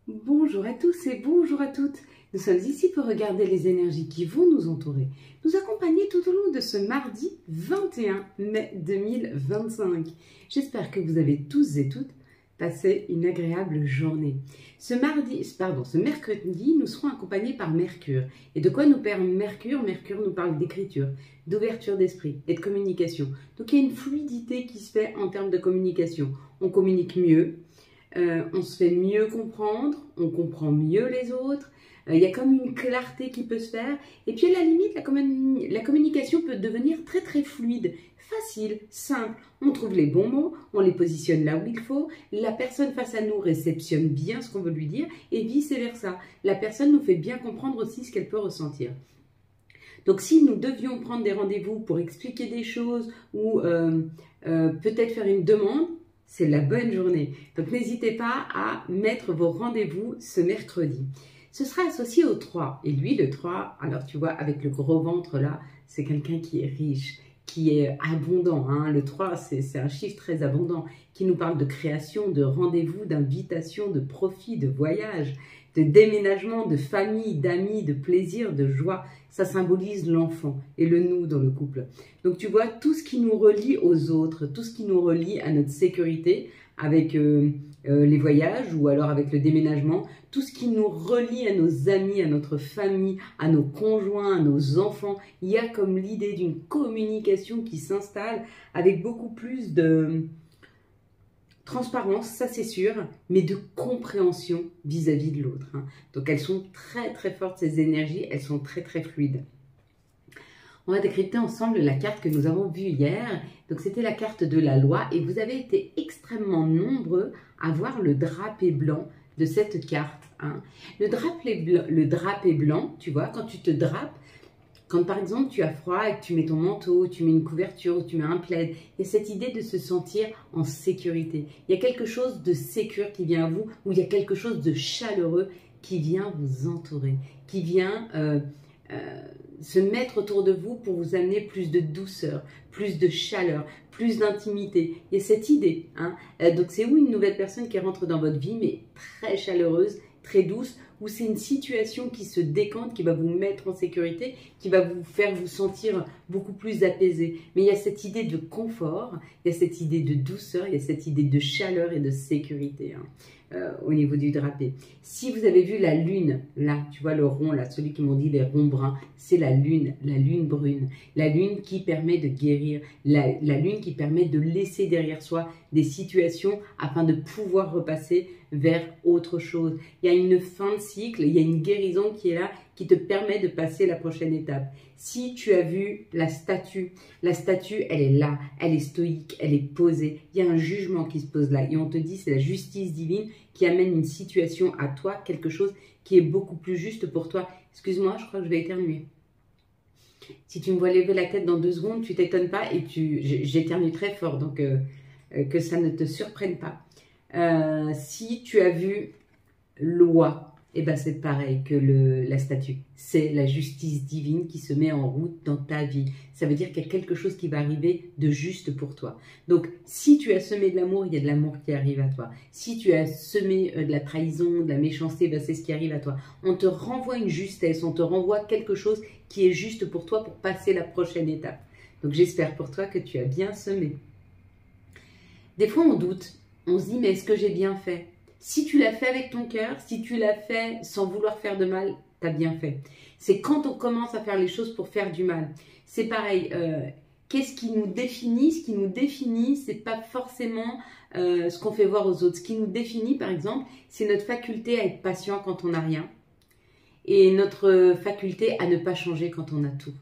Bonjour à tous et bonjour à toutes. Nous sommes ici pour regarder les énergies qui vont nous entourer, nous accompagner tout au long de ce mardi 21 mai 2025. J'espère que vous avez tous et toutes passé une agréable journée. Ce mercredi, nous serons accompagnés par Mercure. Et de quoi nous parle Mercure? Mercure nous parle d'écriture, d'ouverture d'esprit et de communication. Donc il y a une fluidité qui se fait en termes de communication. On communique mieux. On se fait mieux comprendre, on comprend mieux les autres, il y a comme une clarté qui peut se faire, et puis à la limite, la communication peut devenir très très fluide, facile, simple, on trouve les bons mots, on les positionne là où il faut, la personne face à nous réceptionne bien ce qu'on veut lui dire, et vice versa, la personne nous fait bien comprendre aussi ce qu'elle peut ressentir. Donc si nous devions prendre des rendez-vous pour expliquer des choses, ou peut-être faire une demande, c'est la bonne journée. Donc n'hésitez pas à mettre vos rendez-vous ce mercredi. Ce sera associé au 3. Et lui, le 3, alors tu vois, avec le gros ventre là, c'est quelqu'un qui est riche, qui est abondant. Hein. Le 3, c'est un chiffre très abondant, qui nous parle de création, de rendez-vous, d'invitation, de profit, de voyage, de déménagement, de famille, d'amis, de plaisir, de joie. Ça symbolise l'enfant et le nous dans le couple. Donc tu vois, tout ce qui nous relie aux autres, tout ce qui nous relie à notre sécurité avec les voyages ou alors avec le déménagement, tout ce qui nous relie à nos amis, à notre famille, à nos conjoints, à nos enfants, il y a comme l'idée d'une communication qui s'installe avec beaucoup plus de transparence, ça c'est sûr, mais de compréhension vis-à-vis de l'autre. Hein. Donc elles sont très très fortes ces énergies, elles sont très très fluides. On va décrypter ensemble la carte que nous avons vue hier. Donc c'était la carte de la loi et vous avez été extrêmement nombreux à voir le drapé blanc de cette carte. Hein. Le drapé blanc, tu vois, quand tu te drapes, quand par exemple tu as froid et que tu mets ton manteau, tu mets une couverture, tu mets un plaid, il y a cette idée de se sentir en sécurité. Il y a quelque chose de sécure qui vient à vous, ou il y a quelque chose de chaleureux qui vient vous entourer, qui vient se mettre autour de vous pour vous amener plus de douceur, plus de chaleur, plus d'intimité. Il y a cette idée. Hein. Donc c'est une nouvelle personne qui rentre dans votre vie, mais très chaleureuse, très douce, où c'est une situation qui se décante, qui va vous mettre en sécurité, qui va vous faire vous sentir beaucoup plus apaisé. Mais il y a cette idée de confort, il y a cette idée de douceur, il y a cette idée de chaleur et de sécurité au niveau du drapé. Si vous avez vu la lune, là, tu vois le rond, là, celui qui m'ont dit les ronds bruns, c'est la lune brune. La lune qui permet de guérir, la lune qui permet de laisser derrière soi des situations afin de pouvoir repasser vers autre chose. Il y a une fin de cycle, il y a une guérison qui est là, qui te permet de passer la prochaine étape. Si tu as vu la statue, elle est là, elle est stoïque, elle est posée. Il y a un jugement qui se pose là. Et on te dit, c'est la justice divine qui amène une situation à toi, quelque chose qui est beaucoup plus juste pour toi. Excuse-moi, je crois que je vais éternuer. Si tu me vois lever la tête dans 2 secondes, tu t'étonnes pas et j'éternue très fort, donc que ça ne te surprenne pas. Si tu as vu loi, eh ben c'est pareil que la statue. C'est la justice divine qui se met en route dans ta vie. Ça veut dire qu'il y a quelque chose qui va arriver de juste pour toi. Donc, si tu as semé de l'amour, il y a de l'amour qui arrive à toi. Si tu as semé de la trahison, de la méchanceté, ben c'est ce qui arrive à toi. On te renvoie une justesse, on te renvoie quelque chose qui est juste pour toi pour passer la prochaine étape. Donc, j'espère pour toi que tu as bien semé. Des fois, on doute. On se dit, mais est-ce que j'ai bien fait? Si tu l'as fait avec ton cœur, si tu l'as fait sans vouloir faire de mal, tu as bien fait. C'est quand on commence à faire les choses pour faire du mal. C'est pareil, qu'est-ce qui nous définit? Ce qui nous définit, c'est pas forcément ce qu'on fait voir aux autres. Ce qui nous définit, par exemple, c'est notre faculté à être patient quand on n'a rien et notre faculté à ne pas changer quand on a tout.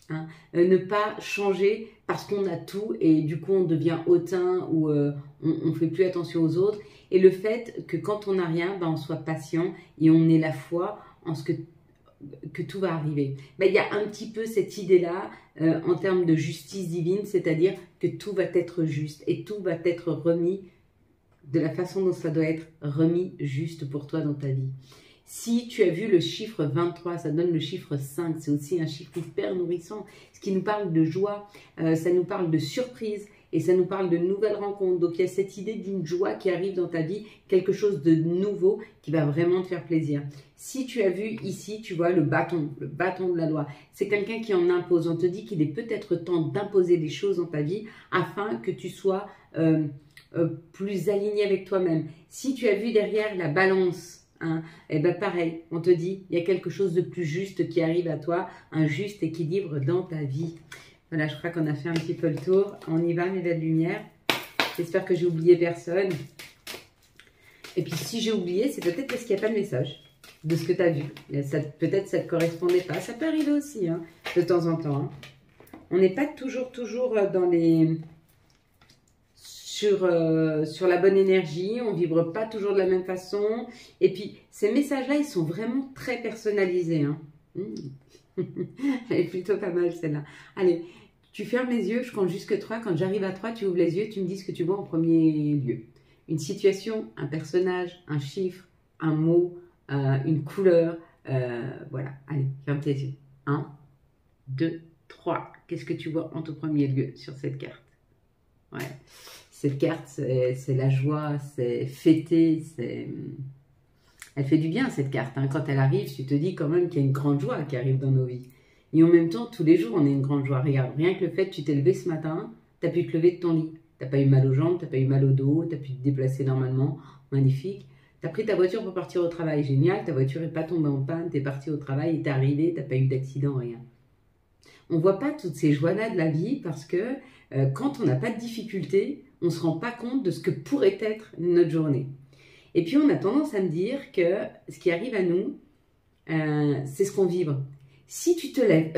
Hein. Ne pas changer parce qu'on a tout et du coup on devient hautain ou on ne fait plus attention aux autres. Et le fait que quand on n'a rien, ben, on soit patient et on ait la foi en ce que tout va arriver. Ben, il y a un petit peu cette idée-là en termes de justice divine, c'est-à-dire que tout va être juste et tout va être remis de la façon dont ça doit être remis juste pour toi dans ta vie. Si tu as vu le chiffre 23, ça donne le chiffre 5. C'est aussi un chiffre hyper nourrissant. Ce qui nous parle de joie, ça nous parle de surprise. Et ça nous parle de nouvelles rencontres. Donc, il y a cette idée d'une joie qui arrive dans ta vie, quelque chose de nouveau qui va vraiment te faire plaisir. Si tu as vu ici, tu vois le bâton de la loi. C'est quelqu'un qui en impose. On te dit qu'il est peut-être temps d'imposer des choses dans ta vie afin que tu sois plus aligné avec toi-même. Si tu as vu derrière la balance, hein, et ben pareil, on te dit il y a quelque chose de plus juste qui arrive à toi, un juste équilibre dans ta vie. Voilà, je crois qu'on a fait un petit peu le tour. On y va, mes belles lumières. J'espère que j'ai oublié personne. Et puis si j'ai oublié, c'est peut-être parce qu'il n'y a pas de message de ce que tu as vu. Peut-être ça ne te correspondait pas. Ça peut arriver aussi, hein, de temps en temps. Hein. On n'est pas toujours dans les... Sur la bonne énergie, on ne vibre pas toujours de la même façon. Et puis, ces messages-là, ils sont vraiment très personnalisés. Hein. Elle est plutôt pas mal, celle-là. Allez, tu fermes les yeux, je compte jusque 3. Quand j'arrive à 3, tu ouvres les yeux, tu me dis ce que tu vois en premier lieu. Une situation, un personnage, un chiffre, un mot, une couleur. Voilà, allez, ferme tes yeux. 1, 2, 3. Qu'est-ce que tu vois en tout premier lieu sur cette carte? Ouais. Cette carte, c'est la joie, c'est fêter, elle fait du bien cette carte. Hein. Quand elle arrive, tu te dis quand même qu'il y a une grande joie qui arrive dans nos vies. Et en même temps, tous les jours, on a une grande joie. Regarde, rien que le fait que tu t'es levé ce matin, tu as pu te lever de ton lit. Tu n'as pas eu mal aux jambes, tu n'as pas eu mal au dos, tu as pu te déplacer normalement. Magnifique. Tu as pris ta voiture pour partir au travail. Génial, ta voiture n'est pas tombée en panne, tu es parti au travail et tu es arrivé, tu n'as pas eu d'accident, rien. On ne voit pas toutes ces joies-là de la vie parce que quand on n'a pas de difficultés, on ne se rend pas compte de ce que pourrait être notre journée. Et puis, on a tendance à me dire que ce qui arrive à nous, c'est ce qu'on vibre. Si tu te lèves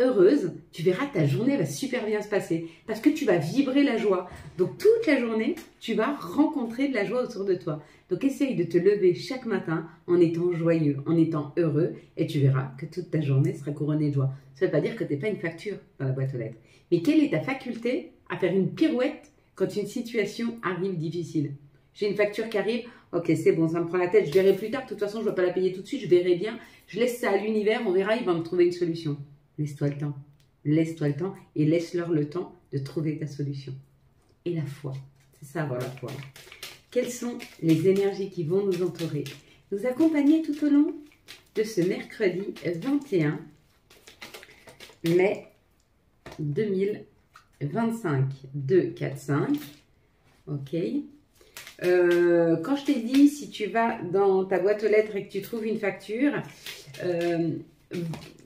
heureuse, tu verras que ta journée va super bien se passer parce que tu vas vibrer la joie. Donc, toute la journée, tu vas rencontrer de la joie autour de toi. Donc, essaye de te lever chaque matin en étant joyeux, en étant heureux et tu verras que toute ta journée sera couronnée de joie. Ça ne veut pas dire que tu n'es pas une facture dans la boîte aux lettres. Mais quelle est ta faculté à faire une pirouette quand une situation arrive difficile? J'ai une facture qui arrive, ok, c'est bon, ça me prend la tête, je verrai plus tard, de toute façon, je ne vais pas la payer tout de suite, je verrai bien, je laisse ça à l'univers, on verra, il va me trouver une solution. Laisse-toi le temps et laisse-leur le temps de trouver ta solution. Et la foi, c'est ça avoir la foi. Quelles sont les énergies qui vont nous entourer, nous accompagner tout au long de ce mercredi 21 mai 2025, 2, 4, 5, ok. Quand je t'ai dit, si tu vas dans ta boîte aux lettres et que tu trouves une facture,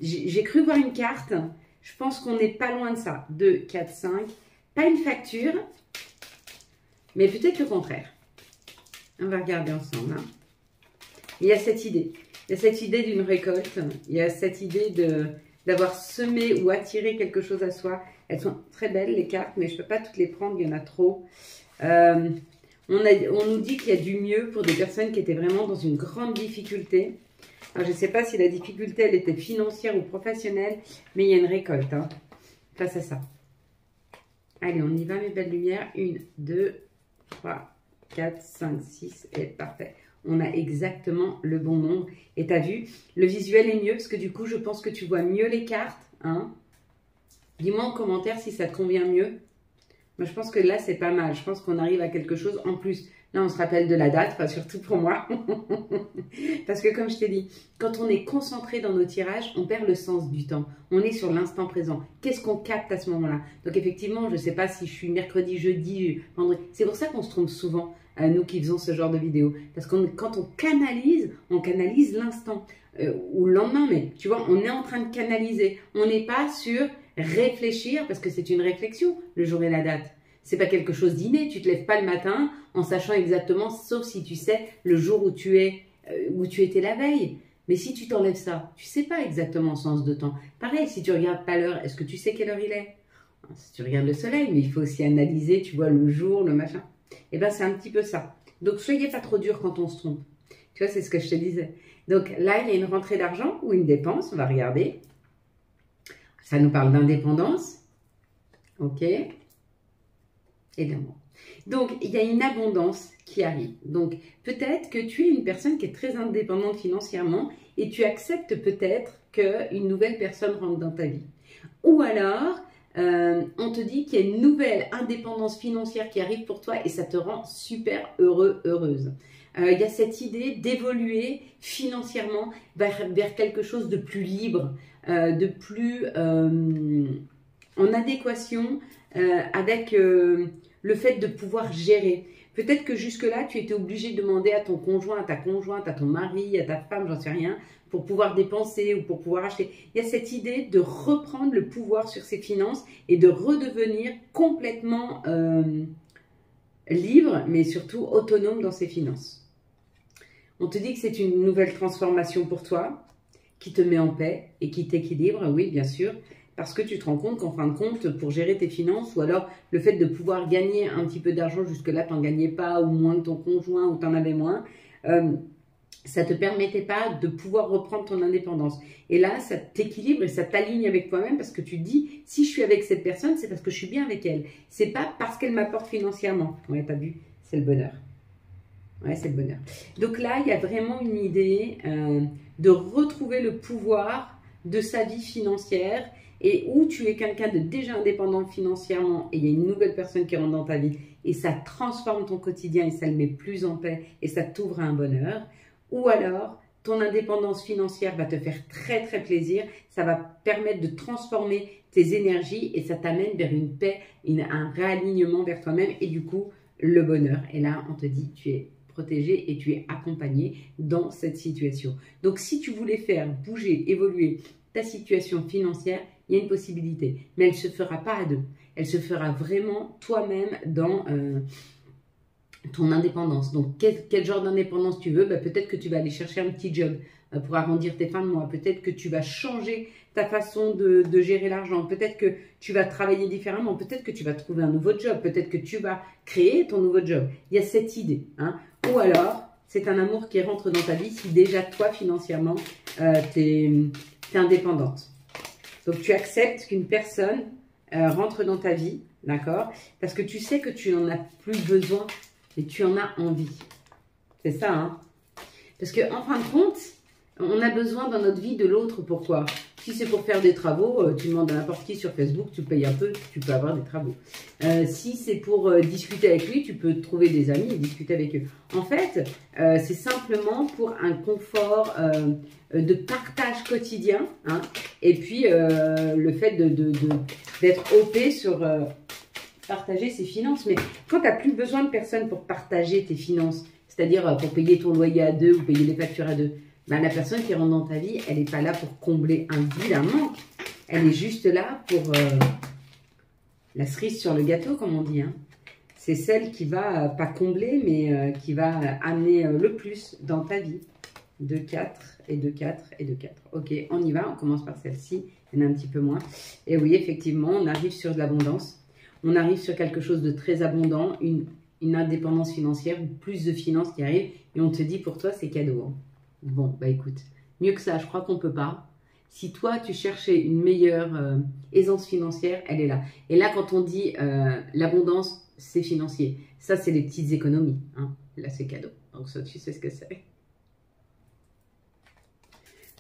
j'ai cru voir une carte, je pense qu'on n'est pas loin de ça, 2, 4, 5, pas une facture, mais peut-être le contraire. On va regarder ensemble. Hein. Il y a cette idée d'une récolte, il y a cette idée d'avoir semé ou attiré quelque chose à soi. Elles sont très belles les cartes, mais je ne peux pas toutes les prendre, il y en a trop. On nous dit qu'il y a du mieux pour des personnes qui étaient vraiment dans une grande difficulté. Alors, je ne sais pas si la difficulté, elle était financière ou professionnelle, mais il y a une récolte hein, face à ça. Allez, on y va, mes belles lumières. 1, 2, 3, 4, 5, 6, et parfait. On a exactement le bon nombre. Et tu as vu, le visuel est mieux, parce que du coup, je pense que tu vois mieux les cartes. Hein. Dis-moi en commentaire si ça te convient mieux. Moi, je pense que là, c'est pas mal. Je pense qu'on arrive à quelque chose en plus. Là, on se rappelle de la date, enfin, surtout pour moi. Parce que comme je t'ai dit, quand on est concentré dans nos tirages, on perd le sens du temps. On est sur l'instant présent. Qu'est-ce qu'on capte à ce moment-là? Donc, effectivement, je ne sais pas si je suis mercredi, jeudi, vendredi. C'est pour ça qu'on se trompe souvent, nous qui faisons ce genre de vidéos. Parce que quand on canalise l'instant. Ou le lendemain, mais tu vois, on est en train de canaliser. On n'est pas sur réfléchir, parce que c'est une réflexion, le jour et la date. C'est pas quelque chose d'inné, tu te lèves pas le matin en sachant exactement, sauf si tu sais le jour où tu étais la veille. Mais si tu t'enlèves ça, tu sais pas exactement le sens de temps. Pareil, si tu regardes pas l'heure, est-ce que tu sais quelle heure il est? Si tu regardes le soleil, mais il faut aussi analyser, tu vois, le jour, le machin. Et ben c'est un petit peu ça. Donc soyez pas trop dur quand on se trompe. Tu vois, c'est ce que je te disais. Donc là, il y a une rentrée d'argent ou une dépense, on va regarder. Ça nous parle d'indépendance. Ok. Et d'amour. Donc, il y a une abondance qui arrive. Donc, peut-être que tu es une personne qui est très indépendante financièrement et tu acceptes peut-être qu'une nouvelle personne rentre dans ta vie. Ou alors, on te dit qu'il y a une nouvelle indépendance financière qui arrive pour toi et ça te rend super heureux, heureuse. Il y a cette idée d'évoluer financièrement vers quelque chose de plus libre, de plus en adéquation avec le fait de pouvoir gérer. Peut-être que jusque-là, tu étais obligé de demander à ton conjoint, à ta conjointe, à ton mari, à ta femme, j'en sais rien, pour pouvoir dépenser ou pour pouvoir acheter. Il y a cette idée de reprendre le pouvoir sur ses finances et de redevenir complètement libre, mais surtout autonome dans ses finances. On te dit que c'est une nouvelle transformation pour toi, qui te met en paix et qui t'équilibre, oui, bien sûr, parce que tu te rends compte qu'en fin de compte, pour gérer tes finances, ou alors le fait de pouvoir gagner un petit peu d'argent, jusque-là, tu n'en gagnais pas, ou moins que ton conjoint, ou tu en avais moins, ça ne te permettait pas de pouvoir reprendre ton indépendance. Et là, ça t'équilibre et ça t'aligne avec toi-même parce que tu te dis, si je suis avec cette personne, c'est parce que je suis bien avec elle. C'est pas parce qu'elle m'apporte financièrement. Ouais, t'as vu, c'est le bonheur. Ouais, c'est le bonheur. Donc là, il y a vraiment une idée de retrouver le pouvoir de sa vie financière et où tu es quelqu'un de déjà indépendant financièrement et il y a une nouvelle personne qui rentre dans ta vie et ça transforme ton quotidien et ça le met plus en paix et ça t'ouvre à un bonheur. Ou alors, ton indépendance financière va te faire très très plaisir, ça va permettre de transformer tes énergies et ça t'amène vers une paix, un réalignement vers toi-même et du coup, le bonheur. Et là, on te dit, tu es protégé et tu es accompagné dans cette situation. Donc, si tu voulais faire bouger, évoluer ta situation financière, il y a une possibilité, mais elle ne se fera pas à deux. Elle se fera vraiment toi-même dans ton indépendance. Donc, quel genre d'indépendance tu veux? Peut-être que tu vas aller chercher un petit job pour arrondir tes fins de mois. Peut-être que tu vas changer ta façon de gérer l'argent. Peut-être que tu vas travailler différemment. Peut-être que tu vas trouver un nouveau job. Peut-être que tu vas créer ton nouveau job. Il y a cette idée. Hein. Ou alors, c'est un amour qui rentre dans ta vie si déjà toi, financièrement, tu es indépendante. Donc, tu acceptes qu'une personne rentre dans ta vie, d'accord? Parce que tu sais que tu n'en as plus besoin et tu en as envie. C'est ça, hein? Parce qu'en fin de compte, on a besoin dans notre vie de l'autre. Pourquoi? Si c'est pour faire des travaux, tu demandes à n'importe qui sur Facebook, tu payes un peu, tu peux avoir des travaux. Si c'est pour discuter avec lui, tu peux trouver des amis et discuter avec eux. En fait, c'est simplement pour un confort de partage quotidien. Hein, et puis, le fait d'être OP sur partager ses finances. Mais quand tu n'as plus besoin de personne pour partager tes finances, c'est-à-dire pour payer ton loyer à deux ou payer les factures à deux, ben, la personne qui rentre dans ta vie, elle n'est pas là pour combler un vide, un manque. Elle est juste là pour la cerise sur le gâteau, comme on dit. Hein. C'est celle qui va, pas combler, mais qui va amener le plus dans ta vie. 2, 4 et 2, 4 et 2, 4. Ok, on y va, on commence par celle-ci. Il y en a un petit peu moins. Et oui, effectivement, on arrive sur de l'abondance. On arrive sur quelque chose de très abondant, une indépendance financière ou plus de finances qui arrivent. Et on te dit, pour toi, c'est cadeau. Hein. Bon, bah écoute, mieux que ça, je crois qu'on ne peut pas. Si toi, tu cherchais une meilleure aisance financière, elle est là. Et là, quand on dit l'abondance, c'est financier. Ça, c'est les petites économies. Hein. Là, c'est cadeau. Donc ça, tu sais ce que c'est.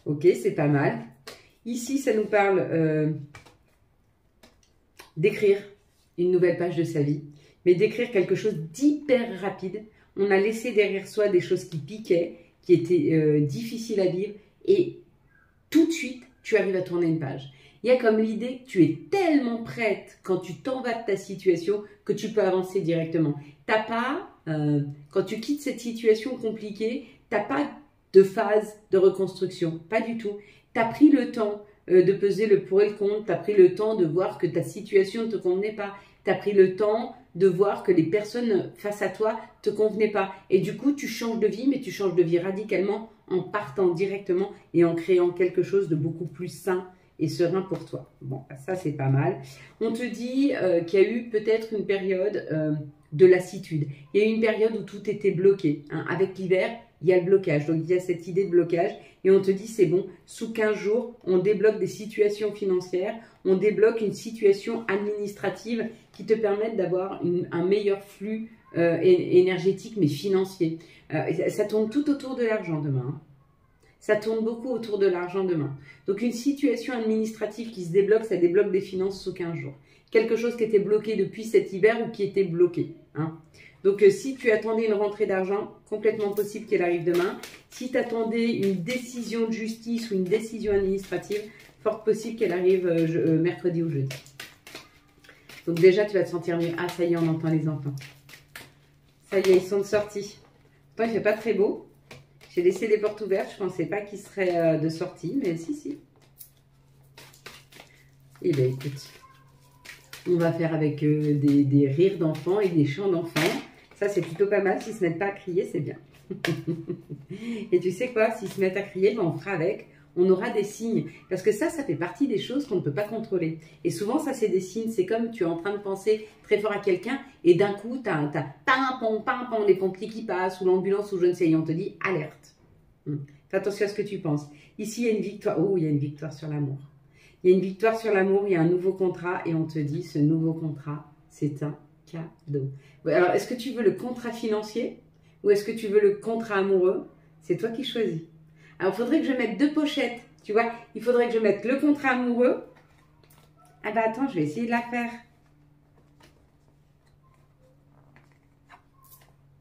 Ok, c'est pas mal. Ici, ça nous parle d'écrire une nouvelle page de sa vie, mais d'écrire quelque chose d'hyper rapide. On a laissé derrière soi des choses qui piquaient, qui étaient difficiles à vivre, et tout de suite, tu arrives à tourner une page. Il y a comme l'idée que tu es tellement prête quand tu t'en vas de ta situation que tu peux avancer directement. T'as pas, quand tu quittes cette situation compliquée, tu n'as pas de phase de reconstruction, pas du tout. Tu as pris le temps de peser le pour et le contre, tu as pris le temps de voir que ta situation ne te convenait pas, tu as pris le temps de voir que les personnes face à toi ne te convenaient pas. Et du coup, tu changes de vie, mais tu changes de vie radicalement en partant directement et en créant quelque chose de beaucoup plus sain et serein pour toi. Bon, ça c'est pas mal. On te dit qu'il y a eu peut-être une période de lassitude. Il y a eu une période où tout était bloqué. Hein. Avec l'hiver, il y a le blocage. Donc, il y a cette idée de blocage. Et on te dit, c'est bon, sous 15 jours, on débloque des situations financières, on débloque une situation administrative qui te permette d'avoir un meilleur flux énergétique, mais financier. Ça tourne tout autour de l'argent demain. Hein. Ça tourne beaucoup autour de l'argent demain. Donc une situation administrative qui se débloque, ça débloque des finances sous 15 jours. Quelque chose qui était bloqué depuis cet hiver ou qui était bloqué. Hein. Donc si tu attendais une rentrée d'argent, complètement possible qu'elle arrive demain. Si tu attendais une décision de justice ou une décision administrative, fort possible qu'elle arrive mercredi ou jeudi. Donc déjà, tu vas te sentir mieux. Ah, ça y est, on entend les enfants. Ça y est, ils sont de sortie. Pourtant, il ne fait pas très beau. J'ai laissé les portes ouvertes. Je ne pensais pas qu'ils seraient de sortie, mais si, si. Eh bien, écoute, on va faire avec des rires d'enfants et des chants d'enfants. Ça, c'est plutôt pas mal. S'ils ne se mettent pas à crier, c'est bien. Et tu sais quoi? S'ils se mettent à crier, ben, on fera avec. On aura des signes. Parce que ça fait partie des choses qu'on ne peut pas contrôler. Et souvent, ça, c'est des signes. C'est comme tu es en train de penser très fort à quelqu'un et d'un coup, tu as un pimpon, les pompiers qui passent ou l'ambulance ou je ne sais, et on te dit alerte. Fais attention à ce que tu penses. Ici, il y a une victoire. Oh, il y a une victoire sur l'amour. Il y a une victoire sur l'amour, il y a un nouveau contrat et on te dit, ce nouveau contrat, c'est un cadeau. Alors, est-ce que tu veux le contrat financier ou est-ce que tu veux le contrat amoureux? C'est toi qui choisis. Alors, il faudrait que je mette deux pochettes, tu vois. Il faudrait que je mette le contrat amoureux. Ah bah attends, je vais essayer de la faire.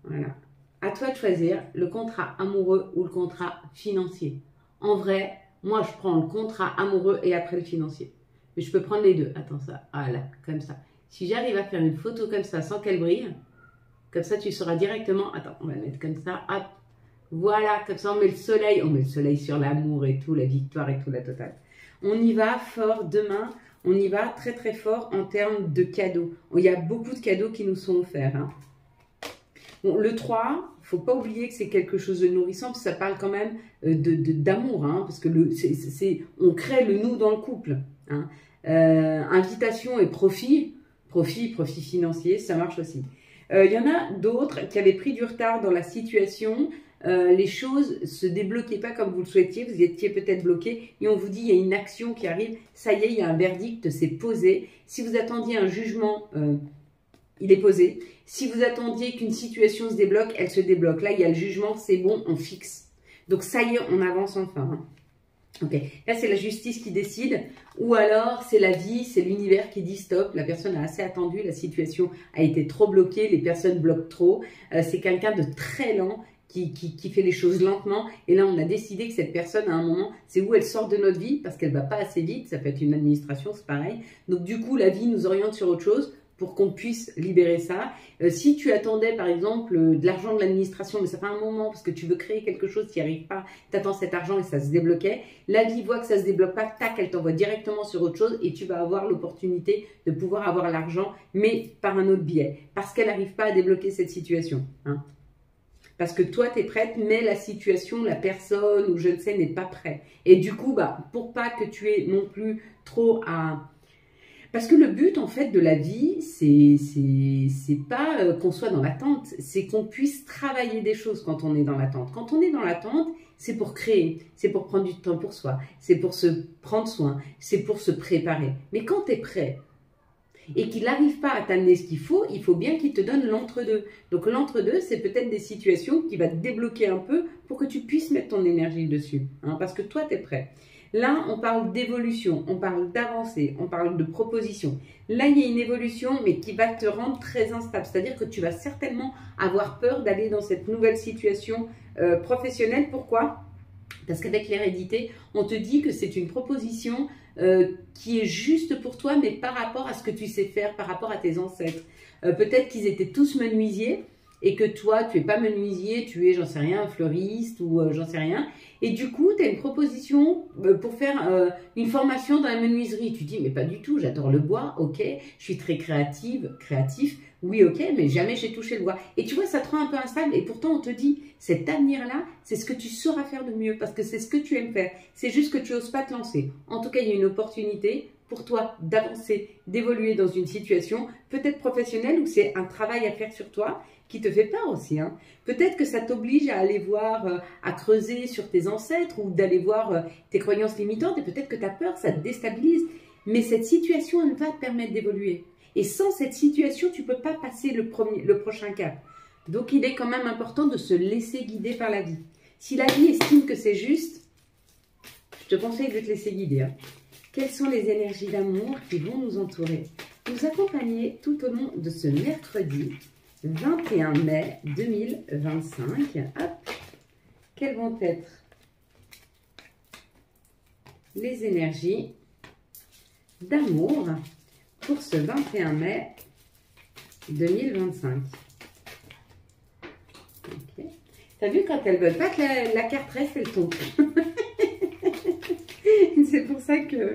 Voilà. À toi de choisir le contrat amoureux ou le contrat financier. En vrai, moi, je prends le contrat amoureux et après le financier. Mais je peux prendre les deux. Attends, ça, voilà, comme ça. Si j'arrive à faire une photo comme ça sans qu'elle brille, comme ça, tu sauras directement. Attends, on va le mettre comme ça. Hop. Voilà, comme ça, on met le soleil sur l'amour et tout, la victoire et tout, la totale. On y va fort demain. On y va très, très fort en termes de cadeaux. Il y a beaucoup de cadeaux qui nous sont offerts. Hein. Bon, le 3, il ne faut pas oublier que c'est quelque chose de nourrissant, parce que ça parle quand même d'amour, hein, parce que on crée le nous dans le couple. Hein. Invitation et profit financier, ça marche aussi. Il y en a d'autres qui avaient pris du retard dans la situation, les choses ne se débloquaient pas comme vous le souhaitiez, vous étiez peut-être bloqué, et on vous dit il y a une action qui arrive, ça y est, il y a un verdict, c'est posé. Si vous attendiez un jugement, il est posé. Si vous attendiez qu'une situation se débloque, elle se débloque. Là, il y a le jugement, c'est bon, on fixe. Donc, ça y est, on avance enfin. Ok. Là, c'est la justice qui décide. Ou alors, c'est la vie, c'est l'univers qui dit stop. La personne a assez attendu, la situation a été trop bloquée, les personnes bloquent trop. C'est quelqu'un de très lent qui fait les choses lentement. Et là, on a décidé que cette personne, à un moment, c'est où elle sort de notre vie parce qu'elle ne va pas assez vite. Ça peut être une administration, c'est pareil. Donc, du coup, la vie nous oriente sur autre chose pour qu'on puisse libérer ça. Si tu attendais, par exemple, de l'argent de l'administration, mais ça fait un moment parce que tu veux créer quelque chose, tu n'y arrives pas, tu attends cet argent et ça se débloquait, la vie voit que ça ne se débloque pas, tac, elle t'envoie directement sur autre chose et tu vas avoir l'opportunité de pouvoir avoir l'argent, mais par un autre biais, parce qu'elle n'arrive pas à débloquer cette situation. Hein. Parce que toi, tu es prête, mais la situation, la personne ou je ne sais n'est pas prêt. Et du coup, bah, pour pas que tu aies non plus trop à... Parce que le but, en fait, de la vie, c'est pas qu'on soit dans l'attente, c'est qu'on puisse travailler des choses quand on est dans l'attente. Quand on est dans l'attente, c'est pour créer, c'est pour prendre du temps pour soi, c'est pour se prendre soin, c'est pour se préparer. Mais quand tu es prêt et qu'il n'arrive pas à t'amener ce qu'il faut bien qu'il te donne l'entre-deux. Donc l'entre-deux, c'est peut-être des situations qui vont te débloquer un peu pour que tu puisses mettre ton énergie dessus, hein, parce que toi, tu es prêt. Là, on parle d'évolution, on parle d'avancée, on parle de proposition. Là, il y a une évolution, mais qui va te rendre très instable. C'est-à-dire que tu vas certainement avoir peur d'aller dans cette nouvelle situation professionnelle. Pourquoi ? Parce qu'avec l'hérédité, on te dit que c'est une proposition qui est juste pour toi, mais par rapport à ce que tu sais faire, par rapport à tes ancêtres. Peut-être qu'ils étaient tous menuisiers, et que toi, tu n'es pas menuisier, tu es, j'en sais rien, fleuriste ou j'en sais rien. Et du coup, tu as une proposition pour faire une formation dans la menuiserie. Tu dis, mais pas du tout, j'adore le bois, ok, je suis très créatif, oui, ok, mais jamais j'ai touché le bois. Et tu vois, ça te rend un peu instable et pourtant on te dit, cet avenir-là, c'est ce que tu sauras faire de mieux parce que c'est ce que tu aimes faire. C'est juste que tu n'oses pas te lancer. En tout cas, il y a une opportunité pour toi d'avancer, d'évoluer dans une situation peut-être professionnelle où c'est un travail à faire sur toi qui te fait peur aussi. Hein. Peut-être que ça t'oblige à aller voir, à creuser sur tes ancêtres ou d'aller voir tes croyances limitantes et peut-être que tu as peur, ça te déstabilise. Mais cette situation, elle va te permettre d'évoluer. Et sans cette situation, tu ne peux pas passer le prochain cap. Donc, il est quand même important de se laisser guider par la vie. Si la vie estime que c'est juste, te conseille de te laisser guider. Hein. Quelles sont les énergies d'amour qui vont nous entourer, nous accompagner tout au long de ce mercredi 21 mai 2025. Hop. Quelles vont être les énergies d'amour pour ce 21 mai 2025. Okay. T'as vu, quand elles ne veulent pas que la carte reste, elle tombe. C'est pour ça que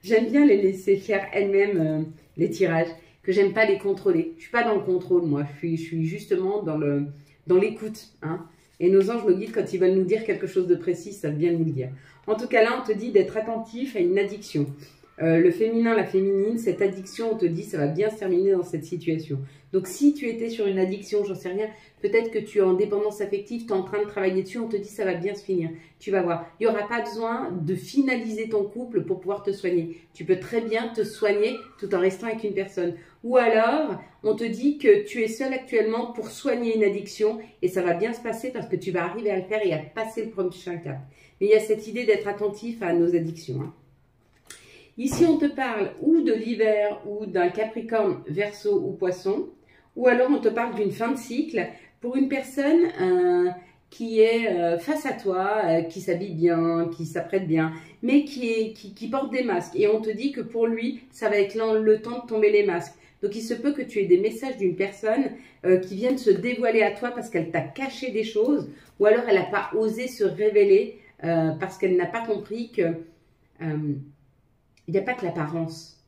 j'aime bien les laisser faire elles-mêmes les tirages, que j'aime pas les contrôler. Je suis pas dans le contrôle, moi. Je suis justement dans l'écoute. Hein. Et nos anges nous guident quand ils veulent nous dire quelque chose de précis, ça vient nous le dire. En tout cas, là, on te dit d'être attentif à une addiction. Le féminin, la féminine, cette addiction, on te dit, ça va bien se terminer dans cette situation. Donc, si tu étais sur une addiction, j'en sais rien, peut-être que tu es en dépendance affective, tu es en train de travailler dessus, on te dit, ça va bien se finir. Tu vas voir. Il n'y aura pas besoin de finaliser ton couple pour pouvoir te soigner. Tu peux très bien te soigner tout en restant avec une personne. Ou alors, on te dit que tu es seul actuellement pour soigner une addiction et ça va bien se passer parce que tu vas arriver à le faire et à passer le prochain cap. Mais il y a cette idée d'être attentif à nos addictions. Hein. Ici, on te parle ou de l'hiver ou d'un Capricorne, Verseau ou Poisson. Ou alors, on te parle d'une fin de cycle pour une personne qui est face à toi, qui s'habille bien, qui s'apprête bien, mais qui porte des masques. Et on te dit que pour lui, ça va être le temps de tomber les masques. Donc, il se peut que tu aies des messages d'une personne qui vienne se dévoiler à toi parce qu'elle t'a caché des choses. Ou alors, elle n'a pas osé se révéler parce qu'elle n'a pas compris que... il n'y a pas que l'apparence,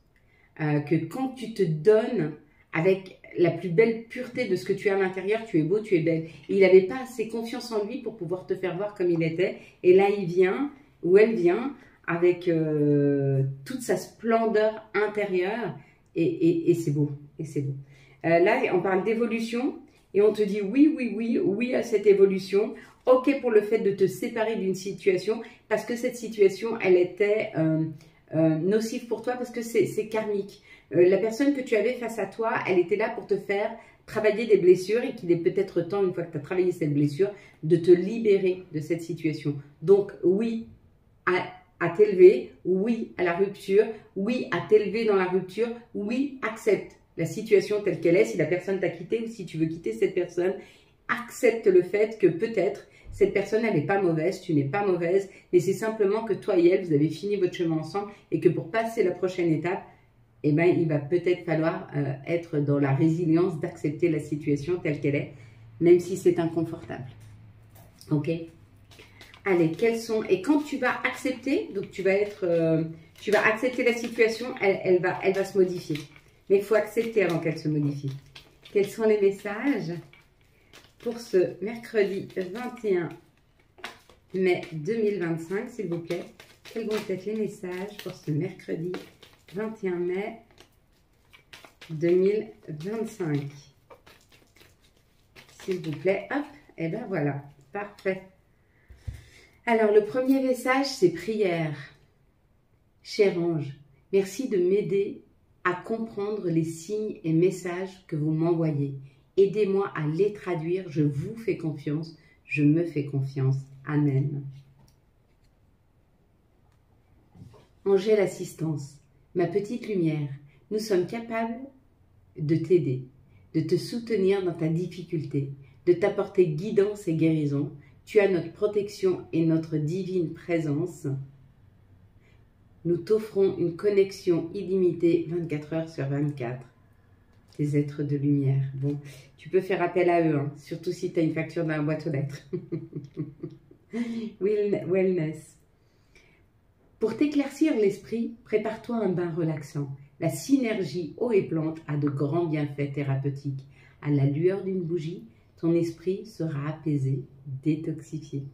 que quand tu te donnes avec la plus belle pureté de ce que tu as à l'intérieur, tu es beau, tu es belle. Et il n'avait pas assez confiance en lui pour pouvoir te faire voir comme il était. Et là, il vient, ou elle vient, avec toute sa splendeur intérieure. Et c'est beau, et c'est beau. Là, on parle d'évolution, et on te dit oui, oui, oui, oui à cette évolution. Ok pour le fait de te séparer d'une situation, parce que cette situation, elle était... nocif pour toi parce que c'est karmique. La personne que tu avais face à toi, elle était là pour te faire travailler des blessures et qu'il est peut-être temps, une fois que tu as travaillé cette blessure, de te libérer de cette situation. Donc oui à t'élever, oui à la rupture, oui à t'élever dans la rupture, oui accepte la situation telle qu'elle est, si la personne t'a quitté ou si tu veux quitter cette personne, accepte le fait que peut-être cette personne, elle n'est pas mauvaise, tu n'es pas mauvaise, mais c'est simplement que toi et elle, vous avez fini votre chemin ensemble et que pour passer la prochaine étape, eh ben, il va peut-être falloir être dans la résilience d'accepter la situation telle qu'elle est, même si c'est inconfortable. Ok? Allez, quels sont... Et quand tu vas accepter, donc tu vas accepter la situation, elle va se modifier. Mais il faut accepter avant qu'elle se modifie. Quels sont les messages pour ce mercredi 21 mai 2025, s'il vous plaît? Quels vont être les messages pour ce mercredi 21 mai 2025? S'il vous plaît, hop, et bien voilà, parfait. Alors, le premier message, c'est prière. Cher ange, merci de m'aider à comprendre les signes et messages que vous m'envoyez. Aidez-moi à les traduire, je vous fais confiance, je me fais confiance. Amen. Angèle assistance, ma petite lumière, nous sommes capables de t'aider, de te soutenir dans ta difficulté, de t'apporter guidance et guérison. Tu as notre protection et notre divine présence. Nous t'offrons une connexion illimitée 24 heures sur 24. Tes êtres de lumière. Bon, tu peux faire appel à eux, hein, surtout si tu as une facture dans la boîte aux lettres. Wellness. Pour t'éclaircir l'esprit, prépare-toi un bain relaxant. La synergie eau et plante a de grands bienfaits thérapeutiques. À la lueur d'une bougie, ton esprit sera apaisé, détoxifié.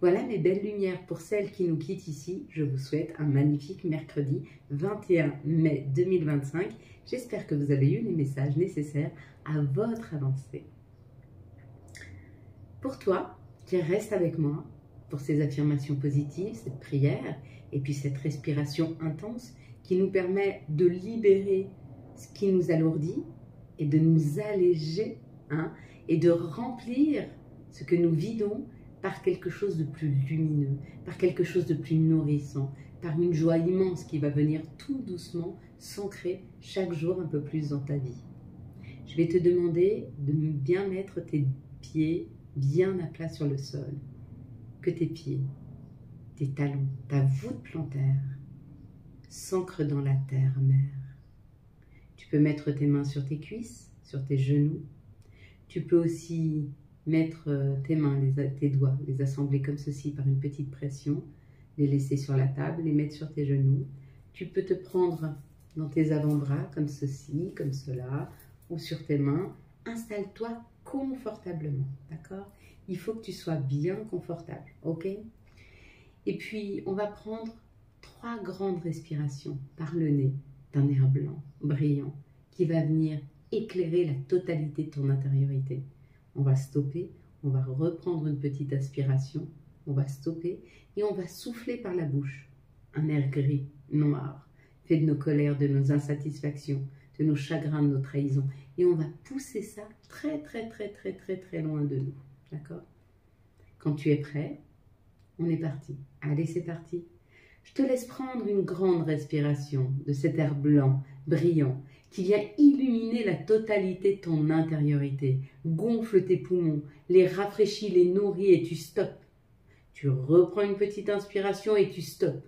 Voilà mes belles lumières. Pour celles qui nous quittent ici, je vous souhaite un magnifique mercredi 21 mai 2025. J'espère que vous avez eu les messages nécessaires à votre avancée. Pour toi, qui reste avec moi pour ces affirmations positives, cette prière et puis cette respiration intense qui nous permet de libérer ce qui nous alourdit et de nous alléger, hein, et de remplir ce que nous vidons par quelque chose de plus lumineux, par quelque chose de plus nourrissant, par une joie immense qui va venir tout doucement s'ancrer chaque jour un peu plus dans ta vie. Je vais te demander de bien mettre tes pieds bien à plat sur le sol, que tes pieds, tes talons, ta voûte plantaire s'ancrent dans la terre-mère. Tu peux mettre tes mains sur tes cuisses, sur tes genoux. Tu peux aussi mettre tes mains, tes doigts, les assembler comme ceci par une petite pression, les laisser sur la table, les mettre sur tes genoux. Tu peux te prendre dans tes avant-bras comme ceci, comme cela, ou sur tes mains. Installe-toi confortablement, d'accord? Il faut que tu sois bien confortable, ok? Et puis, on va prendre 3 grandes respirations par le nez d'un air blanc, brillant, qui va venir éclairer la totalité de ton intériorité. On va stopper, on va reprendre une petite aspiration, on va stopper et on va souffler par la bouche. Un air gris, noir, fait de nos colères, de nos insatisfactions, de nos chagrins, de nos trahisons. Et on va pousser ça très loin de nous. D'accord? Quand tu es prêt, on est parti. Allez, c'est parti. Je te laisse prendre une grande respiration de cet air blanc, brillant, qui vient illuminer la totalité de ton intériorité. Gonfle tes poumons, les rafraîchis, les nourris et tu stoppes. Tu reprends une petite inspiration et tu stoppes.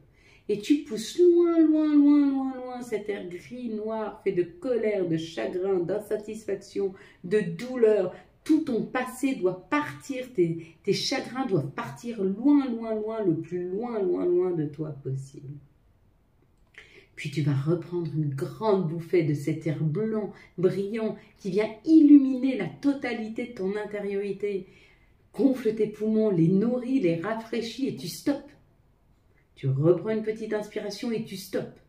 Et tu pousses loin cet air gris, noir, fait de colère, de chagrin, d'insatisfaction, de douleur. Tout ton passé doit partir, tes chagrins doivent partir loin, le plus loin de toi possible. Puis tu vas reprendre une grande bouffée de cet air blanc, brillant, qui vient illuminer la totalité de ton intériorité. Gonfle tes poumons, les nourris, les rafraîchis et tu stoppes. Tu reprends une petite inspiration et tu stoppes.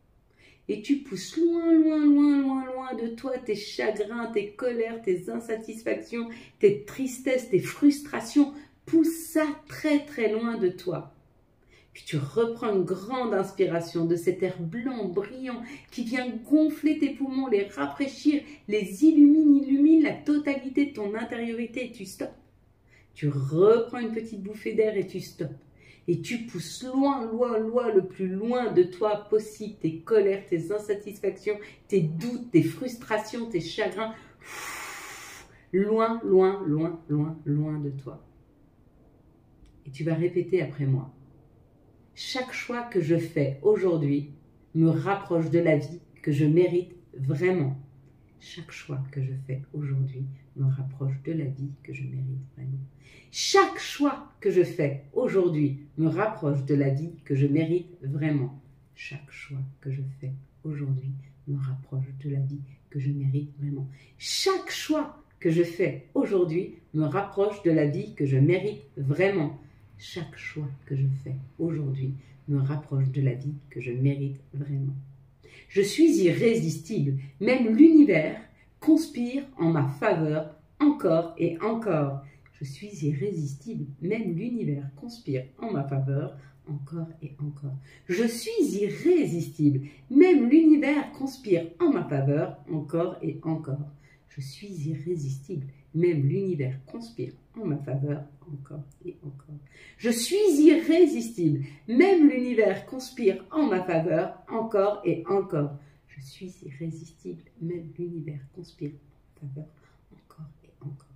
Et tu pousses loin de toi tes chagrins, tes colères, tes insatisfactions, tes tristesses, tes frustrations. Pousse ça très loin de toi. Puis tu reprends une grande inspiration de cet air blanc, brillant, qui vient gonfler tes poumons, les rafraîchir, les illumine la totalité de ton intériorité et tu stoppes. Tu reprends une petite bouffée d'air et tu stoppes. Et tu pousses loin, le plus loin de toi possible, tes colères, tes insatisfactions, tes doutes, tes frustrations, tes chagrins. Loin de toi. Et tu vas répéter après moi. Chaque choix que je fais aujourd'hui me rapproche de la vie que je mérite vraiment. Chaque choix que je fais aujourd'hui me rapproche de la vie que je mérite vraiment. Chaque choix que je fais aujourd'hui me rapproche de la vie que je mérite vraiment. Chaque choix que je fais aujourd'hui me rapproche de la vie que je mérite vraiment. Chaque choix que je fais aujourd'hui me rapproche de la vie que je mérite vraiment. Chaque choix que je fais aujourd'hui me rapproche de la vie que je mérite vraiment. Je suis irrésistible, même l'univers conspire en ma faveur encore et encore. Je suis irrésistible, même l'univers conspire en ma faveur encore et encore. Je suis irrésistible, même l'univers conspire en ma faveur encore et encore. Je suis irrésistible, même l'univers conspire en ma faveur encore et encore. Je suis irrésistible, même l'univers conspire en ma faveur encore et encore. Je suis irrésistible, même l'univers conspire en ma faveur encore et encore.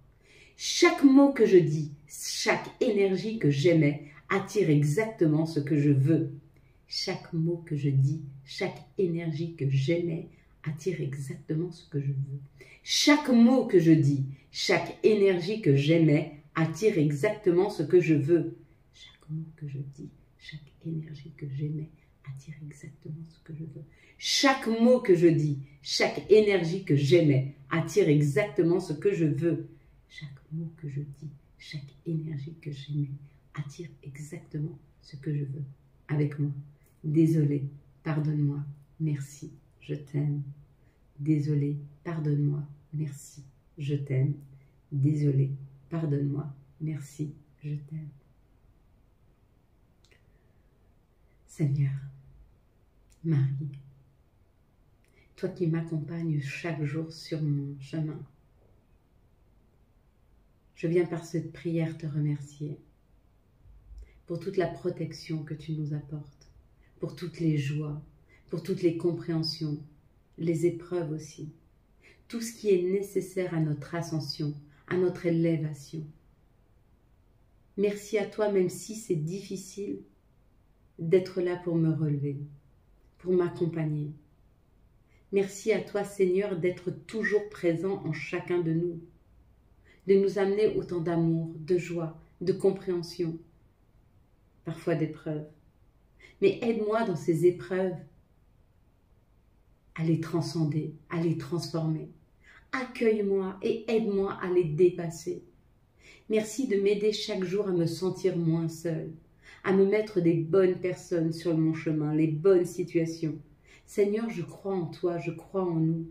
Chaque mot que je dis, chaque énergie que j'émets attire exactement ce que je veux. Chaque mot que je dis, chaque énergie que j'émets attire exactement ce que je veux. Chaque mot que je dis, chaque énergie que j'émets attire exactement ce que je veux. Chaque mot que je dis, chaque énergie que j'émets attire exactement ce que je veux. Chaque mot que je dis, chaque énergie que j'émets attire exactement ce que je veux. Chaque mot que je dis, chaque énergie que j'émets attire exactement ce que je veux. Avec moi. Désolé, pardonne-moi, merci, je t'aime. Désolé, pardonne-moi, merci, je t'aime. Désolé, pardonne-moi, merci, je t'aime. Seigneur, Marie, toi qui m'accompagnes chaque jour sur mon chemin, je viens par cette prière te remercier. pour toute la protection que tu nous apportes, pour toutes les joies, pour toutes les compréhensions, les épreuves aussi, tout ce qui est nécessaire à notre ascension, à notre élévation. Merci à toi, même si c'est difficile, d'être là pour me relever, pour m'accompagner. Merci à toi, Seigneur, d'être toujours présent en chacun de nous amener autant d'amour, de joie, de compréhension, parfois d'épreuves. Mais aide-moi dans ces épreuves à les transcender, à les transformer. Accueille-moi et aide-moi à les dépasser. Merci de m'aider chaque jour à me sentir moins seule, à me mettre des bonnes personnes sur mon chemin, les bonnes situations. Seigneur, je crois en toi, je crois en nous.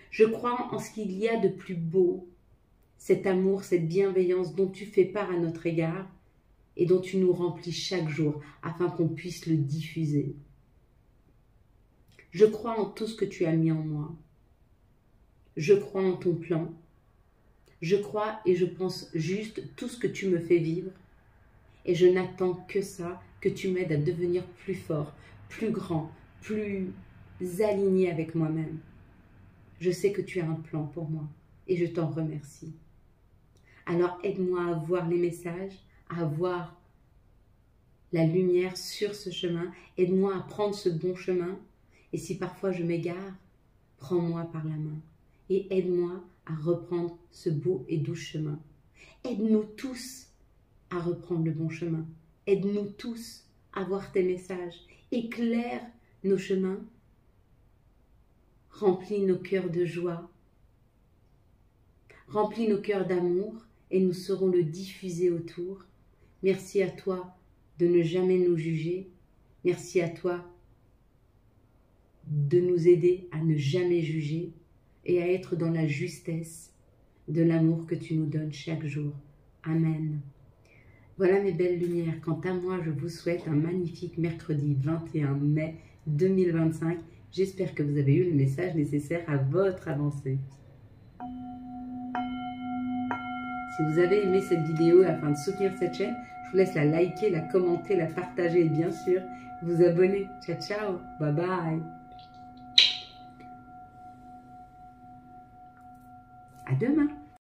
Je crois en ce qu'il y a de plus beau, cet amour, cette bienveillance dont tu fais part à notre égard et dont tu nous remplis chaque jour afin qu'on puisse le diffuser. Je crois en tout ce que tu as mis en moi. Je crois en ton plan. Je crois et je pense juste tout ce que tu me fais vivre. Et je n'attends que ça, que tu m'aides à devenir plus fort, plus grand, plus aligné avec moi-même. Je sais que tu as un plan pour moi et je t'en remercie. Alors aide-moi à voir les messages, à voir la lumière sur ce chemin. Aide-moi à prendre ce bon chemin. Et si parfois je m'égare, prends-moi par la main et aide-moi à reprendre ce beau et doux chemin. Aide-nous tous à reprendre le bon chemin. Aide-nous tous à voir tes messages. Éclaire nos chemins. Remplis nos cœurs de joie. Remplis nos cœurs d'amour et nous saurons le diffuser autour. Merci à toi de ne jamais nous juger. Merci à toi de nous aider à ne jamais juger et à être dans la justesse de l'amour que tu nous donnes chaque jour. Amen. Voilà mes belles lumières. Quant à moi, je vous souhaite un magnifique mercredi 21 mai 2025. J'espère que vous avez eu le message nécessaire à votre avancée. Si vous avez aimé cette vidéo afin de soutenir cette chaîne, je vous laisse la liker, la commenter, la partager et bien sûr vous abonner. Ciao, ciao. Bye bye. À demain.